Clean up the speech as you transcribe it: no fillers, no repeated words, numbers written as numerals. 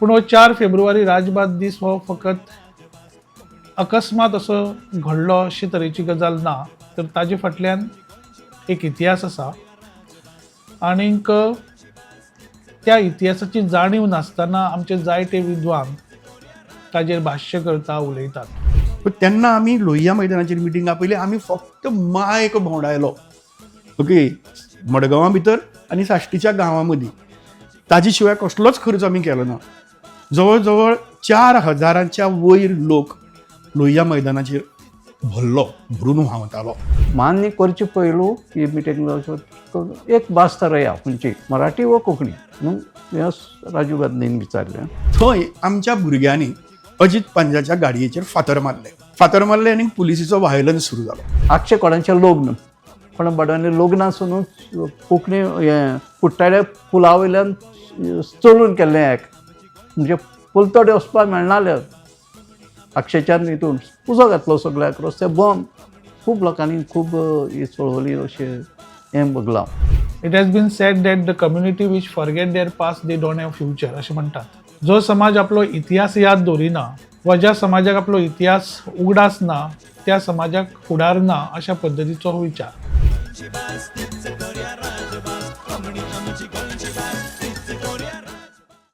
पूण हो 4 फेब्रुवारी राजबाग दीस हो फकत अकस्मात असो घडलो अशे तरेची गजाल ना, तर ताजे फाटल्यान एक इतिहास आसा आनीक त्या इतिहासाची जाणीव नासतना आमचे जायते विद्वान ताजेर भाश्य करता उलयतात. पण तेन्ना आमी लोहिया मैदानाचेर मिटिंगा पयलीं आमी फक्त मायक भोंवडायलो. ओके, मडगांवा भितर आनी साश्टीच्या गांवां मदीं. ताजे शिवाय कसलोच खर्च आमी केलो ना. जवळ जवळ 4,000च्या वयर लोक लोहिया मैदानाचेर भरून व्हांवतालो. मान्य करचे पयलू ही मिटींग जावचे एक भास थाराया खंयची मराठी वा कोंकणी म्हणून राजू गांधीन विचारलें. थंय आमच्या भुरग्यांनी अजीत पंजाच्या गाडयेचेर फातर मारले आनी पुलिसीचो व्हायलन्स सुरू जालो. आठशे कोणाचें लग्न पण बाडांनी लग्नासूनच कोंकणी हें कुट्टाळे पुला वयल्यान चलून केल्लें एक म्हणजे पुलतोडे वचपाक मेळनालें. अक्षयच्यान हितून पुजो घातलो सगळ्याक रस्ते बंद. खूब लोकांनी खूब ही चळवळी अशें हें बगलां. It has been said that the community which forget their past they don't have future अशें म्हणटात. जो समाज आपलो इतिहास याद दवरिना वा ज्या समाजाक आपलो इतिहास उगडास ना त्या समाजाक फुडार ना अशा पद्दतीचो हो विचार.